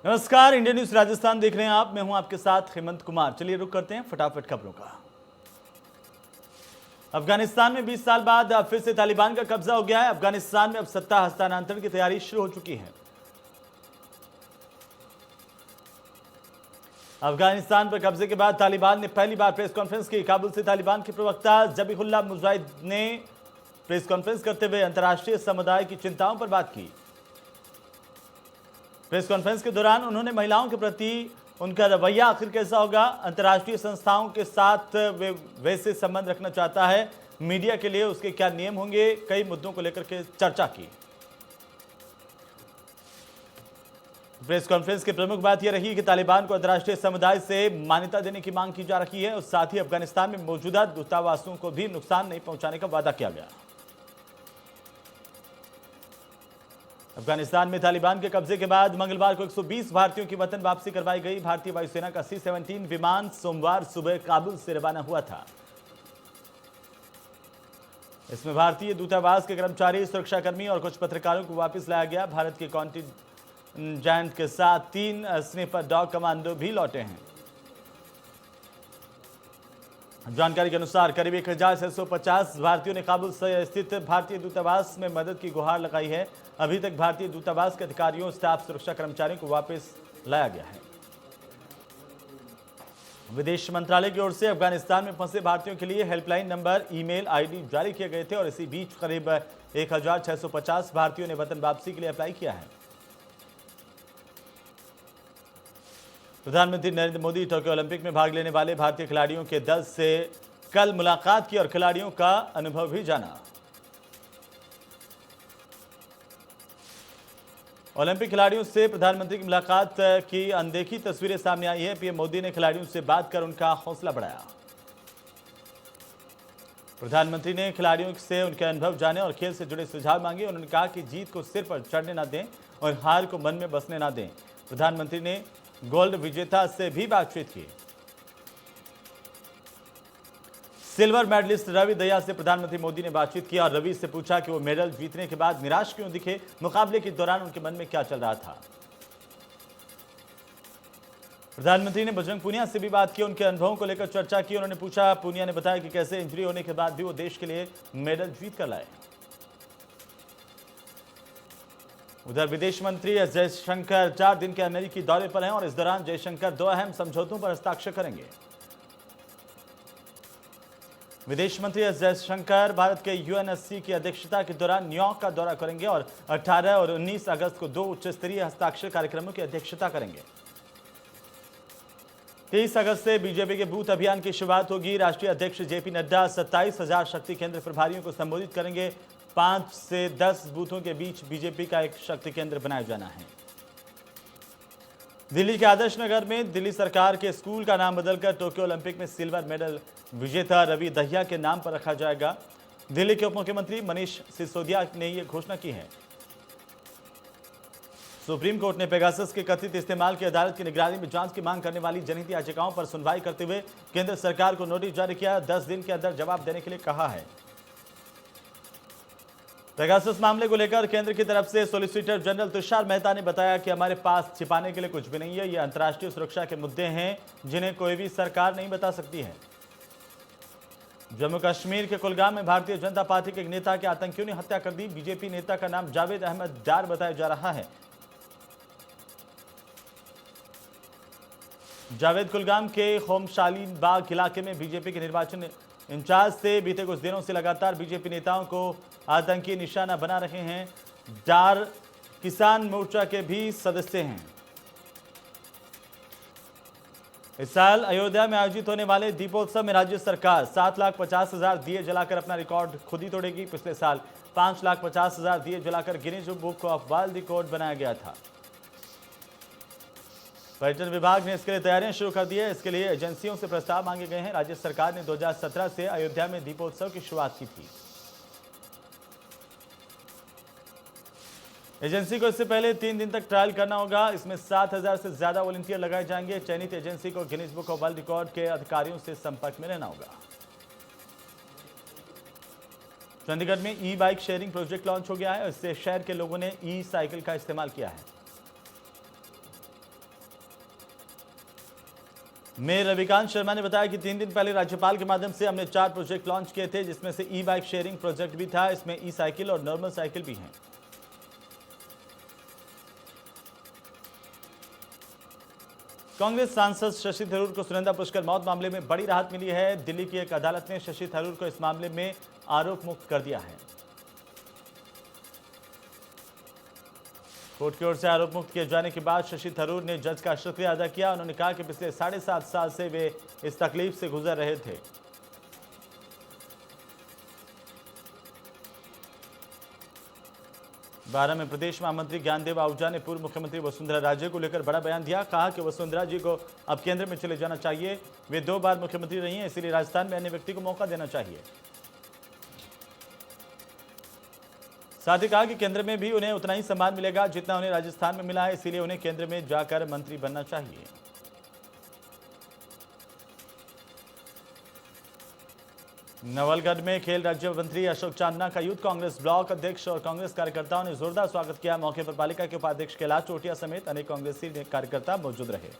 नमस्कार, India news Rajasthan देख रहे हैं आप। मैं हूं आपके साथ हेमंत कुमार। चलिए रुक करते हैं फटाफट खबरों का। अफगानिस्तान में 20 साल बाद फिर से तालिबान का कब्जा हो गया है। अफगानिस्तान में अब सत्ता हस्तांतरण की तैयारी शुरू हो चुकी है। अफगानिस्तान पर कब्जे के बाद तालिबान ने पहली बार प्रेस कॉन्फ्रेंस की। काबुल से तालिबान के प्रवक्ता जबीहुल्लाह मुजाहिद ने प्रेस कॉन्फ्रेंस करते हुए अंतर्राष्ट्रीय समुदाय की चिंताओं पर बात की। प्रेस कॉन्फ्रेंस के दौरान उन्होंने महिलाओं के प्रति उनका रवैया आखिर कैसा होगा, अंतर्राष्ट्रीय संस्थाओं के साथ वे वैसे संबंध रखना चाहता है, मीडिया के लिए उसके क्या नियम होंगे, कई मुद्दों को लेकर के चर्चा की। प्रेस कॉन्फ्रेंस की प्रमुख बात यह रही कि तालिबान को अंतर्राष्ट्रीय समुदाय से मान्यता देने की मांग की जा रही है और साथ ही अफगानिस्तान में मौजूदा दूतावासों को भी नुकसान नहीं पहुंचाने का वादा किया गया। अफगानिस्तान में तालिबान के कब्जे के बाद मंगलवार को 120 भारतीयों की वतन वापसी करवाई गई। भारतीय वायुसेना का C-17 विमान सोमवार सुबह काबुल से रवाना हुआ था। इसमें भारतीय दूतावास के कर्मचारी, सुरक्षाकर्मी और कुछ पत्रकारों को वापस लाया गया। भारत के कॉन्टिजेंट के साथ 3 स्नीपर डॉग कमांडो भी लौटे हैं। जानकारी के अनुसार करीब 1650 भारतीयों ने काबुल से स्थित भारतीय दूतावास में मदद की गुहार लगाई है। अभी तक भारतीय दूतावास के अधिकारियों, स्टाफ, सुरक्षा कर्मचारियों को वापस लाया गया है। विदेश मंत्रालय की ओर से अफगानिस्तान में फंसे भारतीयों के लिए हेल्पलाइन नंबर, ईमेल आईडी जारी किए गए थे और इसी बीच करीब 1650 भारतीयों ने वतन वापसी के लिए अप्लाई किया है। प्रधानमंत्री नरेंद्र मोदी टोक्यो ओलंपिक में भाग लेने वाले भारतीय खिलाड़ियों के दल से कल मुलाकात की और खिलाड़ियों का अनुभव भी जाना। ओलंपिक खिलाड़ियों से प्रधानमंत्री की मुलाकात की अनदेखी तस्वीरें सामने आई है। पीएम मोदी ने खिलाड़ियों से बात कर उनका हौसला बढ़ाया। प्रधानमंत्री ने खिलाड़ियों से उनके अनुभव जाने और खेल से जुड़े सुझाव मांगे। उन्होंने कहा कि जीत को सिर पर चढ़ने ना दें और हार को मन में बसने ना दें। प्रधानमंत्री ने गोल्ड विजेता से भी बातचीत की। सिल्वर मेडलिस्ट रवि दहिया से प्रधानमंत्री मोदी ने बातचीत किया और रवि से पूछा कि वो मेडल जीतने के बाद निराश क्यों दिखे, मुकाबले के दौरान उनके मन में क्या चल रहा था। प्रधानमंत्री ने बजरंग पूनिया से भी बात की, उनके अनुभवों को लेकर चर्चा की। उन्होंने पूछा, पूनिया ने बताया कि कैसे इंजरी होने के बाद भी वो देश के लिए मेडल जीत कर लाए। उधर विदेश मंत्री एस जयशंकर 4 दिन के अमेरिकी दौरे पर हैं और इस दौरान जयशंकर 2 अहम समझौतों पर हस्ताक्षर करेंगे। विदेश मंत्री एस जयशंकर भारत के यूएनएससी की अध्यक्षता के दौरान न्यूयॉर्क का दौरा करेंगे और 18 और 19 अगस्त को 2 उच्च स्तरीय हस्ताक्षर कार्यक्रमों की अध्यक्षता करेंगे। 23 अगस्त से बीजेपी के बूथ अभियान की शुरुआत होगी। राष्ट्रीय अध्यक्ष जेपी नड्डा 27,000 शक्ति केंद्र प्रभारियों को संबोधित करेंगे। 5 से 10 बूथों के बीच बीजेपी का एक शक्ति केंद्र बनाया जाना है। दिल्ली के आदर्श नगर में दिल्ली सरकार के स्कूल का नाम बदलकर टोक्यो ओलंपिक में सिल्वर मेडल विजेता रवि दहिया के नाम पर रखा जाएगा। दिल्ली के उप मुख्यमंत्री मनीष सिसोदिया ने यह घोषणा की है। सुप्रीम कोर्ट ने पेगासस के कथित इस्तेमाल की अदालत की निगरानी में जांच की मांग करने वाली जनहित याचिकाओं पर सुनवाई करते हुए केंद्र सरकार को नोटिस जारी किया। 10 दिन के अंदर जवाब देने के लिए कहा है। पेगासस मामले को लेकर केंद्र की तरफ से सॉलिसिटर जनरल तुषार मेहता ने बताया कि हमारे पास छिपाने के लिए कुछ भी नहीं है। ये अंतर्राष्ट्रीय सुरक्षा के मुद्दे हैं जिन्हें कोई भी सरकार नहीं बता सकती है। जम्मू कश्मीर के कुलगाम में भारतीय जनता पार्टी के एक नेता के आतंकियों ने हत्या कर दी। बीजेपी नेता का नाम जावेद अहमद डार बताया जा रहा है। जावेद कुलगाम के होमशालीन बाग इलाके में बीजेपी के निर्वाचन इंचार्ज से बीते कुछ दिनों से लगातार बीजेपी नेताओं को आतंकी निशाना बना रहे हैं। डार किसान मोर्चा के भी सदस्य हैं। इस साल अयोध्या में आयोजित होने वाले दीपोत्सव में राज्य सरकार 7,50,000 दिए जलाकर अपना रिकॉर्ड खुद ही तोड़ेगी। पिछले साल 5,50,000 दिए जलाकर Guinness book of world record बनाया गया था। पर्यटन विभाग ने इसके लिए तैयारियां शुरू कर दी है। इसके लिए एजेंसियों से प्रस्ताव मांगे गए हैं। राज्य सरकार ने 2017 से अयोध्या में दीपोत्सव की शुरुआत की थी। एजेंसी को इससे पहले 3 दिन तक ट्रायल करना होगा। इसमें 7,000 से ज्यादा वॉलंटियर लगाए जाएंगे। चयनित एजेंसी को Guinness book of world record के अधिकारियों से संपर्क में रहना होगा। चंडीगढ़ में ई बाइक शेयरिंग प्रोजेक्ट लॉन्च हो गया है। इससे शहर के लोगों ने ई साइकिल का इस्तेमाल किया है। मेयर रविकांत शर्मा ने बताया कि 3 दिन पहले राज्यपाल के माध्यम से हमने 4 प्रोजेक्ट लॉन्च किए थे, जिसमें से ई बाइक शेयरिंग प्रोजेक्ट भी था। इसमें ई साइकिल और नॉर्मल साइकिल भी हैं। कांग्रेस सांसद शशि थरूर को सुनंदा पुष्कर मौत मामले में बड़ी राहत मिली है। दिल्ली की एक अदालत ने शशि थरूर को इस मामले में आरोप मुक्त कर दिया है। कोर्ट की ओर से आरोप मुक्त किए जाने के बाद शशि थरूर ने जज का शुक्रिया अदा किया। उन्होंने कहा कि पिछले 7.5 साल से वे इस तकलीफ से गुजर रहे थे। बारह में प्रदेश महामंत्री ज्ञानदेव आहूजा ने पूर्व मुख्यमंत्री वसुंधरा राजे को लेकर बड़ा बयान दिया। कहा कि वसुंधरा जी को अब केंद्र में चले जाना चाहिए। वे 2 बार मुख्यमंत्री रही हैं, इसलिए राजस्थान में अन्य व्यक्ति को मौका देना चाहिए। साथ ही कहा कि केंद्र में भी उन्हें उतना ही सम्मान मिलेगा जितना उन्हें राजस्थान में मिला है, इसीलिए उन्हें केंद्र में जाकर मंत्री बनना चाहिए। नवलगढ़ में खेल राज्य मंत्री अशोक चांदना का यूथ कांग्रेस ब्लॉक अध्यक्ष और कांग्रेस कार्यकर्ताओं ने जोरदार स्वागत किया। मौके पर पालिका के उपाध्यक्ष कैलाश चोटिया समेत अनेक कांग्रेसी कार्यकर्ता मौजूद रहे।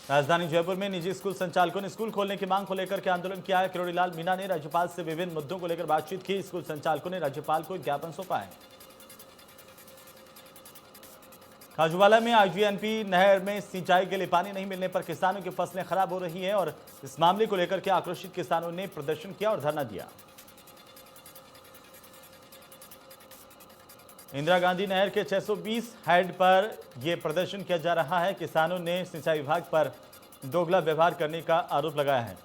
राजधानी जयपुर में निजी स्कूल संचालकों ने स्कूल खोलने की मांग को लेकर के आंदोलन किया है। किरोड़ीलाल मीणा ने राज्यपाल से विभिन्न मुद्दों को लेकर बातचीत की। स्कूल संचालकों ने राज्यपाल को ज्ञापन सौंपा है। खाजूवाला में आईजीएनपी नहर में सिंचाई के लिए पानी नहीं मिलने पर किसानों की फसलें खराब हो रही हैं और इस मामले को लेकर के आक्रोशित किसानों ने प्रदर्शन किया और धरना दिया। इंदिरा गांधी नहर के 620 हेड पर यह प्रदर्शन किया जा रहा है। किसानों ने सिंचाई विभाग पर दोगला व्यवहार करने का आरोप लगाया है।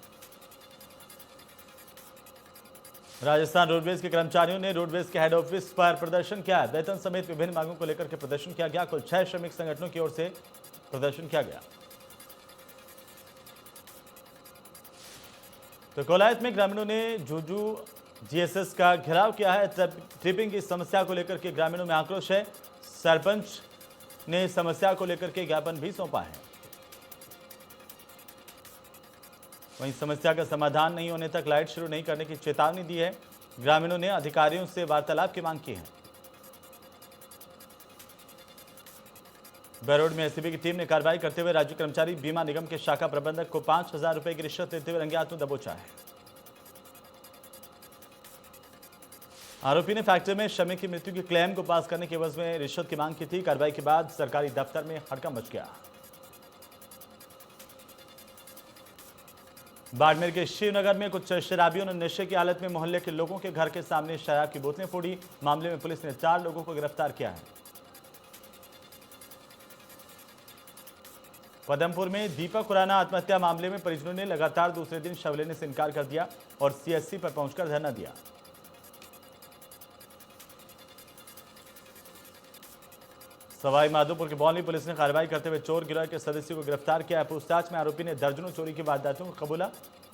राजस्थान रोडवेज के कर्मचारियों ने रोडवेज के हेड ऑफिस पर प्रदर्शन किया। वेतन समेत विभिन्न मांगों को लेकर के प्रदर्शन किया गया। कुल 6 श्रमिक संगठनों की ओर से प्रदर्शन किया गया। तो कोलायत में ग्रामीणों ने जूजू जीएसएस का घेराव किया है। ट्रिपिंग की समस्या को लेकर के ग्रामीणों में आक्रोश है। सरपंच ने समस्या को लेकर के ज्ञापन भी सौंपा है। वहीं समस्या का समाधान नहीं होने तक लाइट शुरू नहीं करने की चेतावनी दी है। ग्रामीणों ने अधिकारियों से वार्तालाप की मांग की है। बहरोड में एसीबी की टीम ने कार्रवाई करते हुए राज्य कर्मचारी बीमा निगम के शाखा प्रबंधक को 5,000 रुपए की रिश्वत लेते हुए रंगे हाथों दबोचा है। आरोपी ने फैक्ट्री में श्रमिक की मृत्यु की क्लेम को पास करने के एवज में रिश्वत की मांग की थी। कार्रवाई के बाद सरकारी दफ्तर में हड़कंप मच गया। बाड़मेर के शिवनगर में कुछ शराबियों ने नशे की हालत में मोहल्ले के लोगों के घर के सामने शराब की बोतलें फोड़ी। मामले में पुलिस ने 4 लोगों को गिरफ्तार किया है। पदमपुर में दीपक खुराना आत्महत्या मामले में परिजनों ने लगातार दूसरे दिन शव लेने से इनकार कर दिया और सीएससी पर पहुंचकर धरना दिया। सवाई माधोपुर की बौली पुलिस ने कार्रवाई करते हुए चोर गिरोह के सदस्यों को गिरफ्तार किया है। पूछताछ में आरोपी ने दर्जनों चोरी की वारदातों को कबूला।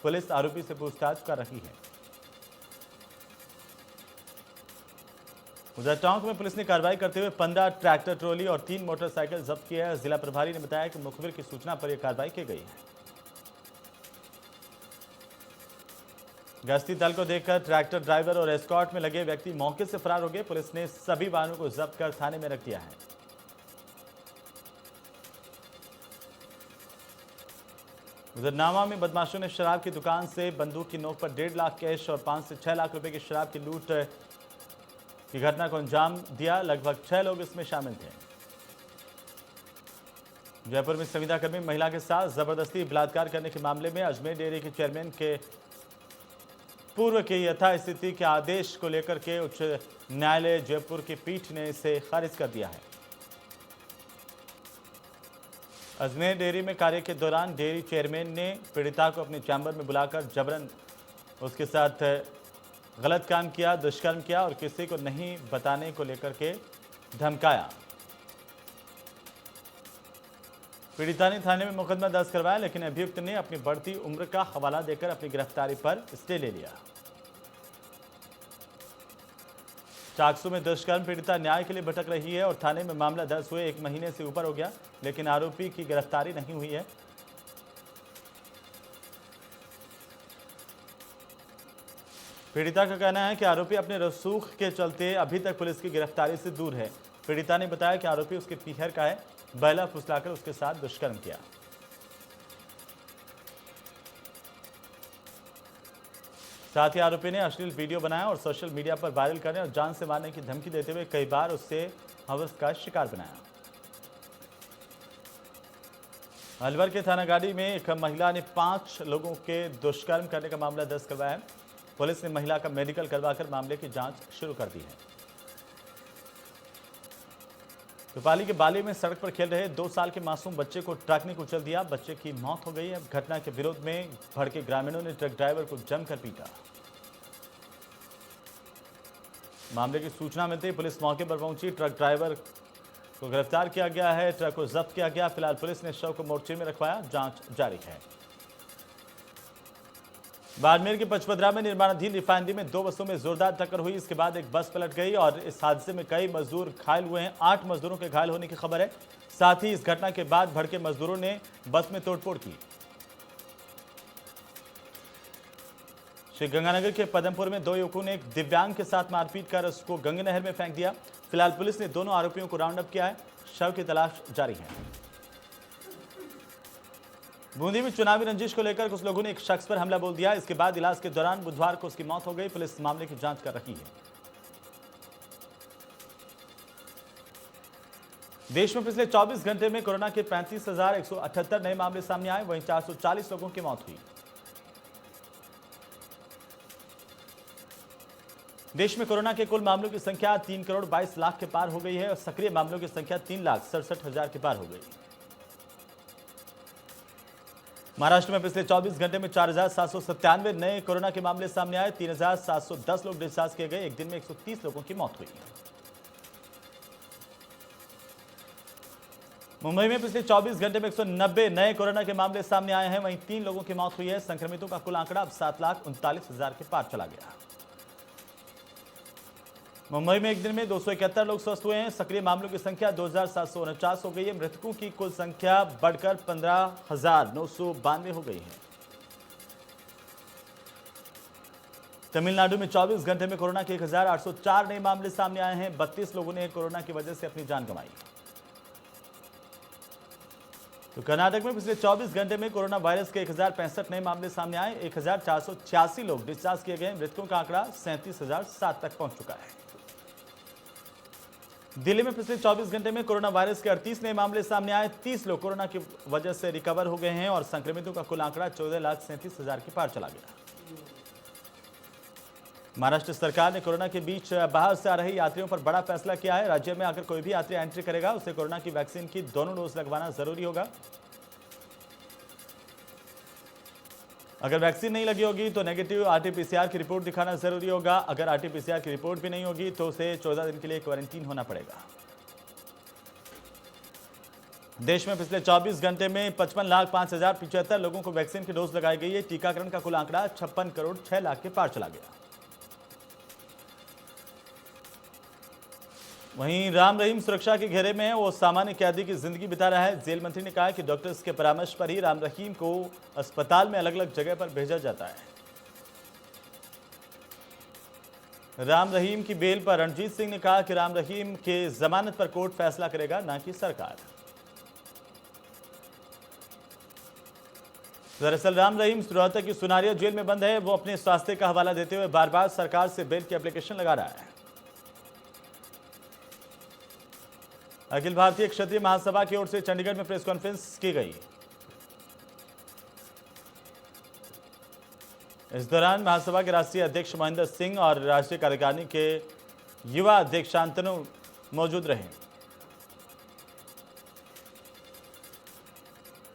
पुलिस आरोपी से पूछताछ कर रही है। उधर टोंक में पुलिस ने कार्रवाई करते हुए 15 ट्रैक्टर ट्रॉली और 3 मोटरसाइकिल जब्त किए हैं। जिला प्रभारी ने बताया कि मुखबिर की सूचना पर यह कार्रवाई की गई है। गश्ती दल को देखकर ट्रैक्टर ड्राइवर और एस्कॉर्ट में लगे व्यक्ति मौके से फरार हो गए। पुलिस ने सभी वाहनों को जब्त कर थाने में रख दिया है। उधर नावा में बदमाशों ने शराब की दुकान से बंदूक की नोक पर 1.5 लाख कैश और 5 से 6 लाख रुपए की शराब की लूट की घटना को अंजाम दिया। लगभग 6 लोग इसमें शामिल थे। जयपुर में संविदाकर्मी महिला के साथ जबरदस्ती बलात्कार करने के मामले में अजमेर डेयरी के चेयरमैन के पूर्व के यथास्थिति के आदेश को लेकर के उच्च न्यायालय जयपुर की पीठ ने इसे खारिज कर दिया है। अजमेर डेयरी में कार्य के दौरान डेयरी चेयरमैन ने पीड़िता को अपने चैम्बर में बुलाकर जबरन उसके साथ गलत काम किया, दुष्कर्म किया और किसी को नहीं बताने को लेकर के धमकाया। पीड़िता ने थाने में मुकदमा दर्ज करवाया, लेकिन अभियुक्त ने अपनी बढ़ती उम्र का हवाला देकर अपनी गिरफ्तारी पर स्टे ले लिया। चाकसू में दुष्कर्म पीड़िता न्याय के लिए भटक रही है और थाने में मामला दर्ज हुए 1 महीने से ऊपर हो गया, लेकिन आरोपी की गिरफ्तारी नहीं हुई है। पीड़िता का कहना है कि आरोपी अपने रसूख के चलते अभी तक पुलिस की गिरफ्तारी से दूर है। पीड़िता ने बताया कि आरोपी उसके पीहर का है। बैला फुसलाकर उसके साथ दुष्कर्म किया। साथ ही आरोपी ने अश्लील वीडियो बनाया और सोशल मीडिया पर वायरल करने और जान से मारने की धमकी देते हुए कई बार उससे हवस का शिकार बनाया। अलवर के थानागाड़ी में एक महिला ने 5 लोगों के दुष्कर्म करने का मामला दर्ज करवाया है। पुलिस ने महिला का मेडिकल करवाकर मामले की जांच शुरू कर दी है। पिपाली के बाली में सड़क पर खेल रहे 2 साल के मासूम बच्चे को ट्रक ने कुचल दिया। बच्चे की मौत हो गई है। घटना के विरोध में भड़के ग्रामीणों ने ट्रक ड्राइवर को जमकर पीटा। मामले की सूचना मिलते ही पुलिस मौके पर पहुंची। ट्रक ड्राइवर को गिरफ्तार किया गया है। ट्रक को जब्त किया गया। फिलहाल पुलिस ने शव को मोर्चे में रखवाया। जांच जारी है। बाड़मेर के पचपदरा में निर्माणाधीन रिफाइनरी में 2 बसों में जोरदार टक्कर हुई। इसके बाद एक बस पलट गई और इस हादसे में कई मजदूर घायल हुए हैं। 8 मजदूरों के घायल होने की खबर है। साथ ही इस घटना के बाद भड़के मजदूरों ने बस में तोड़फोड़ की। श्री गंगानगर के पदमपुर में 2 युवकों ने एक दिव्यांग के साथ मारपीट कर उसको गंगा नहर में फेंक दिया। फिलहाल पुलिस ने दोनों आरोपियों को राउंड अप किया है। शव की तलाश जारी है। बूंदी में चुनावी रंजिश को लेकर कुछ लोगों ने एक शख्स पर हमला बोल दिया। इसके बाद इलाज के दौरान बुधवार को उसकी मौत हो गई। पुलिस मामले की जांच कर रही है। देश में पिछले 24 घंटे में कोरोना के 35,178 नए मामले सामने आए। वहीं 440 लोगों की मौत हुई। देश में कोरोना के कुल मामलों की संख्या 3 करोड़ 22 लाख के पार हो गई है और सक्रिय मामलों की संख्या 3,67,000 के पार हो गई। महाराष्ट्र में पिछले 24 घंटे में 4,797 नए कोरोना के मामले सामने आए। 3,710 लोग डिस्चार्ज किए गए। एक दिन में 130 लोगों की मौत हुई। मुंबई में पिछले 24 घंटे में 190 नए कोरोना के मामले सामने आए हैं। वहीं 3 लोगों की मौत हुई है। संक्रमितों का कुल आंकड़ा अब 7,39,000 के पार चला गया। मुंबई में एक दिन में 271 लोग स्वस्थ हुए हैं। सक्रिय मामलों की संख्या 2,749 हो गई है। मृतकों की कुल संख्या बढ़कर 15,992 हो गई है। तमिलनाडु में 24 घंटे में कोरोना के 1,804 नए मामले सामने आए हैं। 32 लोगों ने कोरोना की वजह से अपनी जान गंवाई। तो कर्नाटक में पिछले 24 घंटे में कोरोना वायरस के 1,065 नए मामले सामने आए। 1,486 लोग डिस्चार्ज किए गए। मृतकों का आंकड़ा 37,007 तक पहुंच चुका है। दिल्ली में पिछले 24 घंटे में कोरोना वायरस के 38 नए मामले सामने आए। 30 लोग कोरोना की वजह से रिकवर हो गए हैं और संक्रमितों का कुल आंकड़ा 14,37,000 के पार चला गया। महाराष्ट्र सरकार ने कोरोना के बीच बाहर से आ रहे यात्रियों पर बड़ा फैसला किया है। राज्य में अगर कोई भी यात्री एंट्री करेगा उसे कोरोना की वैक्सीन की दोनों डोज लगवाना जरूरी होगा। अगर वैक्सीन नहीं लगी होगी तो नेगेटिव RT-PCR की रिपोर्ट दिखाना जरूरी होगा। अगर RT-PCR की रिपोर्ट भी नहीं होगी तो उसे 14 दिन के लिए क्वारंटीन होना पड़ेगा। देश में पिछले 24 घंटे में 55,05,075 लोगों को वैक्सीन की डोज लगाई गई है। टीकाकरण का कुल आंकड़ा 56 करोड़ 6 लाख के पार चला गया। वहीं राम रहीम सुरक्षा के घेरे में है। वो सामान्य कैदी की जिंदगी बिता रहा है। जेल मंत्री ने कहा कि डॉक्टर्स के परामर्श पर ही राम रहीम को अस्पताल में अलग अलग जगह पर भेजा जाता है। राम रहीम की बेल पर रणजीत सिंह ने कहा कि राम रहीम के जमानत पर कोर्ट फैसला करेगा, ना कि सरकार। दरअसल राम रहीम रोहतक की सुनारिया जेल में बंद है। वो अपने स्वास्थ्य का हवाला देते हुए बार बार सरकार से बेल की एप्लीकेशन लगा रहा है। अखिल भारतीय क्षत्रिय महासभा की ओर से चंडीगढ़ में प्रेस कॉन्फ्रेंस की गई। इस दौरान महासभा के राष्ट्रीय अध्यक्ष महेंद्र सिंह और राष्ट्रीय कार्यकारिणी के युवा अध्यक्ष शांतनु मौजूद रहे।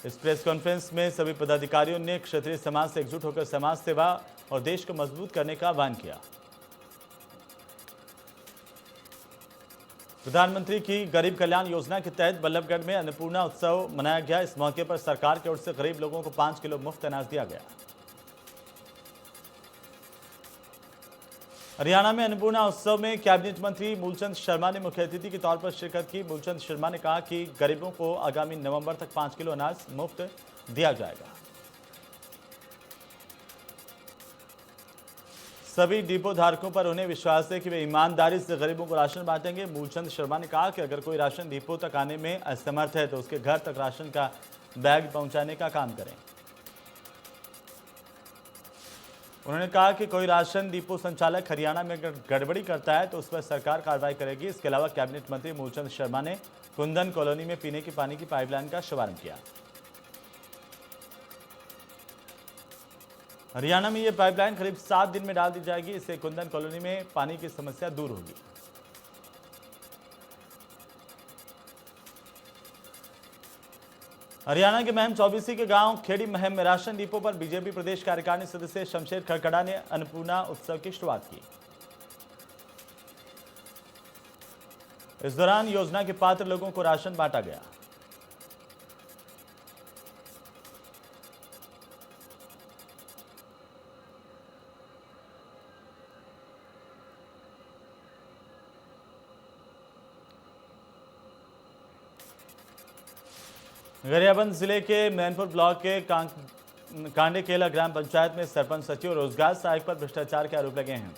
इस प्रेस कॉन्फ्रेंस में सभी पदाधिकारियों ने क्षत्रिय समाज से एकजुट होकर समाज सेवा और देश को मजबूत करने का आह्वान किया। प्रधानमंत्री की गरीब कल्याण योजना के तहत बल्लभगढ़ में अन्नपूर्णा उत्सव मनाया गया। इस मौके पर सरकार की ओर से गरीब लोगों को 5 किलो मुफ्त अनाज दिया गया। हरियाणा में अन्नपूर्णा उत्सव में कैबिनेट मंत्री मूलचंद शर्मा ने मुख्य अतिथि के तौर पर शिरकत की। मूलचंद शर्मा ने कहा कि गरीबों को आगामी नवंबर तक 5 किलो अनाज मुफ्त दिया जाएगा। सभी डिपो धारकों पर उन्हें विश्वास है कि वे ईमानदारी से गरीबों को राशन बांटेंगे। मूलचंद शर्मा ने कहा कि अगर कोई राशन डिपो तक आने में असमर्थ है तो उसके घर तक राशन का बैग पहुंचाने का काम करें। उन्होंने कहा कि कोई राशन डिपो संचालक हरियाणा में गड़बड़ी करता है तो उस पर सरकार कार्रवाई करेगी। इसके अलावा कैबिनेट मंत्री मूलचंद शर्मा ने कुंदन कॉलोनी में पीने के पानी की पाइपलाइन का शुभारंभ किया। हरियाणा में यह पाइपलाइन करीब 7 दिन में डाल दी जाएगी। इससे कुंदन कॉलोनी में पानी की समस्या दूर होगी। हरियाणा के महम चौबीसी के गांव खेड़ी महम में राशन डिपो पर बीजेपी प्रदेश कार्यकारिणी सदस्य शमशेर खड़खड़ा ने अन्नपूर्णा उत्सव की शुरुआत की। इस दौरान योजना के पात्र लोगों को राशन बांटा गया। गरियाबंद जिले के मैनपुर ब्लॉक के कांडेकेला ग्राम पंचायत में सरपंच सचिव और रोजगार सहायक पर भ्रष्टाचार के आरोप लगे हैं।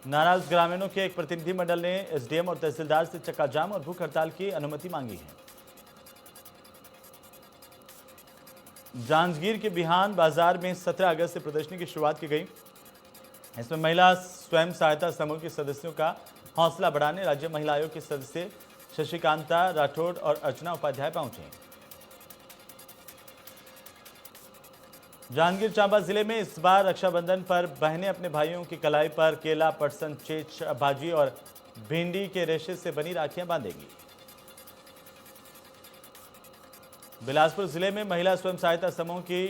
नाराज ग्रामीणों के एक प्रतिनिधि मंडल ने एसडीएम और तहसीलदार से चक्काजाम और भूख हड़ताल की अनुमति मांगी है। जांजगीर के बिहान बाजार में 17 अगस्त से प्रदर्शनी की शुरुआत की गई। इसमें महिला स्वयं सहायता समूह के सदस्यों का हौसला बढ़ाने राज्य महिला आयोग के सदस्य शशिकांता राठौड़ और अर्चना उपाध्याय पहुंचे। जांजगीर चांबा जिले में इस बार रक्षाबंधन पर बहनें अपने भाइयों की कलाई पर केला, पटसन, चेच, भाजी और भिंडी के रेशे से बनी राखियां बांधेगी। बिलासपुर जिले में महिला स्वयं सहायता समूह की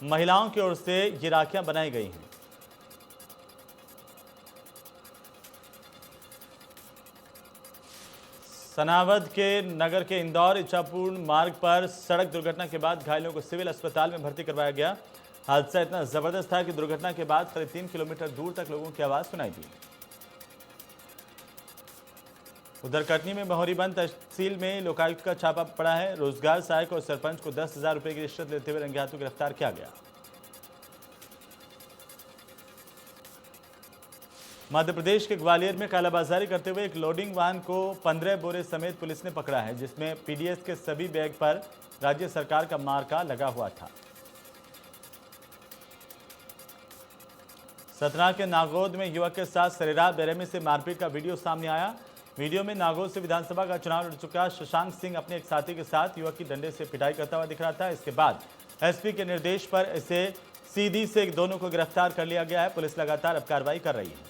महिलाओं की ओर से ये राखियां बनाई गई हैं। सनावद के नगर के इंदौर इच्छापुर मार्ग पर सड़क दुर्घटना के बाद घायलों को सिविल अस्पताल में भर्ती करवाया गया। हादसा इतना जबरदस्त था कि दुर्घटना के बाद करीब 3 किलोमीटर दूर तक लोगों की आवाज सुनाई दी। उधर कटनी में मोहरीबंद तहसील में लोकायुक्त का छापा पड़ा है। रोजगार सहायक और सरपंच को 10,000 रुपए की रिश्वत लेते हुए रंगे हाथों गिरफ्तार किया गया। मध्य प्रदेश के ग्वालियर में कालाबाजारी करते हुए एक लोडिंग वाहन को 15 बोरे समेत पुलिस ने पकड़ा है, जिसमें पीडीएस के सभी बैग पर राज्य सरकार का मार्का लगा हुआ था। सतना के नागौद में युवक के साथ सरेराह बेरहमी से मारपीट का वीडियो सामने आया। वीडियो में नागौद से विधानसभा का चुनाव लड़ चुका शशांक सिंह अपने एक साथी के साथ युवक की डंडे से पिटाई करता हुआ दिख रहा था। इसके बाद एसपी के निर्देश पर इसे सीधी से दोनों को गिरफ्तार कर लिया गया है। पुलिस लगातार अब कार्रवाई कर रही है।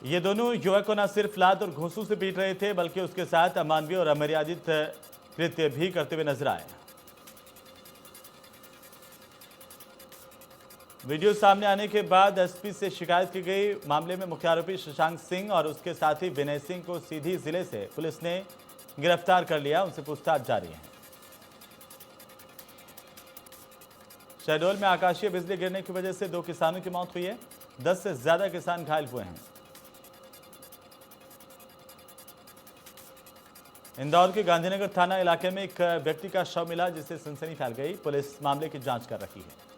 ये दोनों युवक को न सिर्फ लात और घूंसू से पीट रहे थे, बल्कि उसके साथ अमानवीय और अमर्यादित कृत्य भी करते हुए नजर आए। वीडियो सामने आने के बाद एसपी से शिकायत की गई। मामले में मुख्य आरोपी शशांक सिंह और उसके साथी विनय सिंह को सीधी जिले से पुलिस ने गिरफ्तार कर लिया। उनसे पूछताछ जारी है। शहडोल में आकाशीय बिजली गिरने की वजह से 2 किसानों की मौत हुई है। 10 से ज्यादा किसान घायल हुए हैं। इंदौर के गांधीनगर थाना इलाके में एक व्यक्ति का शव मिला, जिससे सनसनी फैल गई। पुलिस मामले की जांच कर रही है।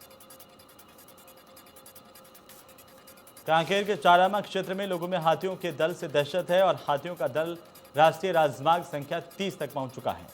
कांकेर के चारामा क्षेत्र में लोगों में हाथियों के दल से दहशत है और हाथियों का दल राष्ट्रीय राजमार्ग संख्या 30 तक पहुंच चुका है।